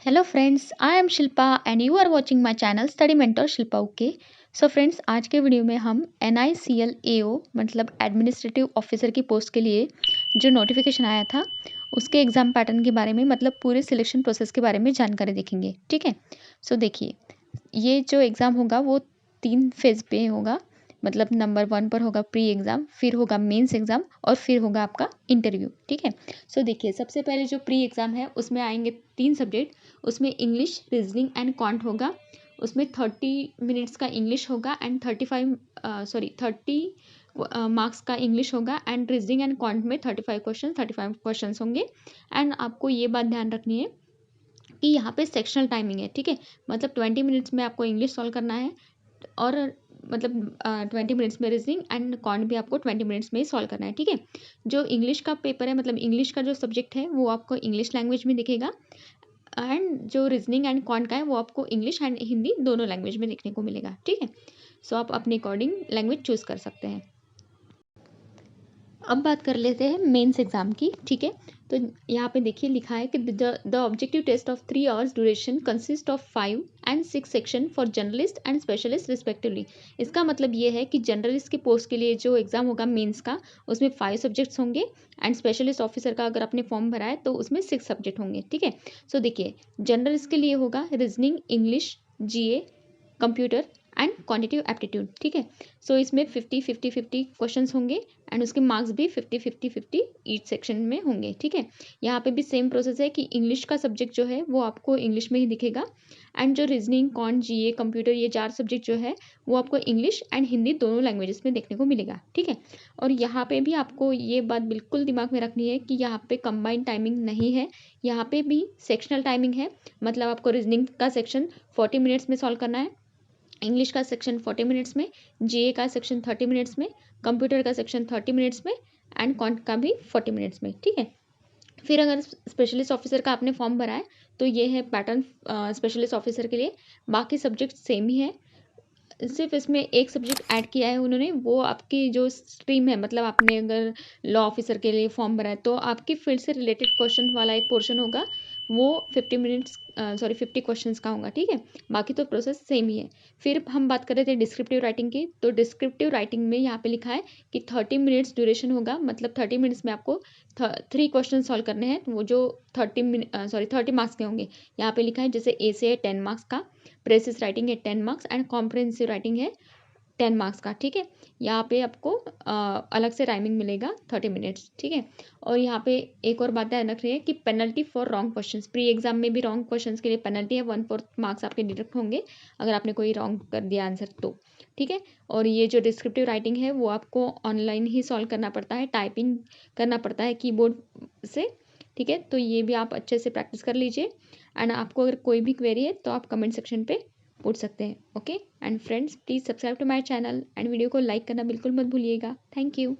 Hello friends, I am Shilpa and you are watching my channel study mentor Shilpa. Okay, so friends, आज के video में हम NICL AO मतलब administrative officer की post के लिए जो नोटिफिकेशन आया था उसके एग्ज़ाम पैटर्न के बारे में मतलब पूरे सिलेक्शन प्रोसेस के बारे में जानकारी देखेंगे। ठीक है, सो देखिए, ये जो एग्ज़ाम होगा वो 3 फेज़ पे होगा। मतलब नंबर 1 पर होगा प्री एग्ज़ाम, फिर होगा मेंस एग्ज़ाम और फिर होगा आपका इंटरव्यू। ठीक है, सो देखिए, सबसे पहले जो प्री एग्ज़ाम है उसमें आएंगे 3 सब्जेक्ट। उसमें इंग्लिश, रीजनिंग एंड क्वांट होगा। उसमें 30 मिनट्स का इंग्लिश होगा एंड 30 मार्क्स का इंग्लिश होगा एंड रीजनिंग एंड क्वांट में 35 क्वेश्चन होंगे। एंड आपको ये बात ध्यान रखनी है कि यहाँ पे सेक्शनल टाइमिंग है। ठीक है, मतलब 20 मिनट्स में आपको इंग्लिश सॉल्व करना है और मतलब 20 मिनट्स में रीजनिंग एंड क्वांट भी आपको 20 मिनट्स में ही सॉल्व करना है। ठीक है, जो इंग्लिश का पेपर है मतलब इंग्लिश का जो सब्जेक्ट है वो आपको इंग्लिश लैंग्वेज में दिखेगा एंड जो रीजनिंग एंड क्वांट का है वो आपको इंग्लिश एंड हिंदी दोनों लैंग्वेज में देखने को मिलेगा। ठीक है, सो आप अपने अकॉर्डिंग लैंग्वेज चूज़ कर सकते हैं। अब बात कर लेते हैं मेंस एग्ज़ाम की। ठीक है, तो यहाँ पे देखिए लिखा है कि the objective test of 3 hours duration consist of 5 and 6 section for journalist and specialist respectively. इसका मतलब ये है कि जर्नलिस्ट की पोस्ट के लिए जो एग्ज़ाम होगा मेंस का उसमें 5 सब्जेक्ट्स होंगे एंड स्पेशलिस्ट ऑफिसर का अगर आपने फॉर्म भरा है तो उसमें 6 सब्जेक्ट होंगे। ठीक है, सो देखिए, जर्नलिस्ट के लिए होगा reasoning, English, GA, computer and quantitative aptitude. ठीक है, सो इसमें 50-50-50 क्वेश्चंस होंगे एंड उसके मार्क्स भी 50-50-50 ईच सेक्शन में होंगे। ठीक है, यहाँ पे भी सेम प्रोसेस है कि इंग्लिश का सब्जेक्ट जो है वो आपको इंग्लिश में ही दिखेगा एंड जो रीजनिंग, क्वांट, GA, कंप्यूटर ये 4 सब्जेक्ट जो है वो आपको इंग्लिश एंड हिंदी दोनों लैंग्वेजेस में देखने को मिलेगा। ठीक है, और यहाँ पे भी आपको ये बात बिल्कुल दिमाग में रखनी है कि यहाँ पे कंबाइंड टाइमिंग नहीं है, यहाँ पे भी सेक्शनल टाइमिंग है। मतलब आपको रीजनिंग का सेक्शन 40 मिनट्स में सॉल्व करना है, इंग्लिश का सेक्शन 40 मिनट्स में, GA का सेक्शन 30 मिनट्स में, कंप्यूटर का सेक्शन 30 मिनट्स में एंड क्वांट का भी 40 मिनट्स में। ठीक है, फिर अगर स्पेशलिस्ट ऑफिसर का आपने फॉर्म भरा है तो ये है पैटर्न स्पेशलिस्ट ऑफिसर के लिए। बाकी सब्जेक्ट सेम ही है, सिर्फ इसमें एक सब्जेक्ट ऐड किया है उन्होंने, वो आपकी जो स्ट्रीम है मतलब आपने अगर लॉ ऑफिसर के लिए फॉर्म भरा है तो आपकी फील्ड से रिलेटेड क्वेश्चन वाला एक पोर्शन होगा, वो 50 क्वेश्चंस का होगा। ठीक है, बाकी तो प्रोसेस सेम ही है। फिर हम बात कर रहे थे डिस्क्रिप्टिव राइटिंग की, तो डिस्क्रिप्टिव राइटिंग में यहाँ पे लिखा है कि 30 मिनट्स ड्यूरेशन होगा। मतलब 30 मिनट्स में आपको 3 क्वेश्चन सॉल्व करने हैं, वो जो 30 मार्क्स के होंगे। यहाँ पे लिखा है जैसे ए से 10 मार्क्स का, प्रेसिस राइटिंग है 10 मार्क्स एंड कॉम्प्रिहेंसिव राइटिंग है 10 मार्क्स का। ठीक है, यहाँ पे आपको अलग से टाइमिंग मिलेगा 30 मिनट्स। ठीक है, और यहाँ पे एक और बात ध्यान रख रही है कि penalty for wrong questions, pre exam में भी रॉन्ग क्वेश्चंस के लिए पेनल्टी है, 1/4 मार्क्स आपके डिडक्ट होंगे अगर आपने कोई रॉन्ग कर दिया आंसर तो। ठीक है, और ये जो डिस्क्रिप्टिव राइटिंग है वो आपको ऑनलाइन ही सॉल्व करना पड़ता है, टाइपिंग करना पड़ता है कीबोर्ड से। ठीक है, तो ये भी आप अच्छे से प्रैक्टिस कर लीजिए एंड आपको अगर कोई भी क्वेरी है तो आप कमेंट सेक्शन पे पूछ सकते हैं। Okay, and friends, please subscribe to my channel and video को लाइक करना बिल्कुल मत भूलिएगा। Thank you.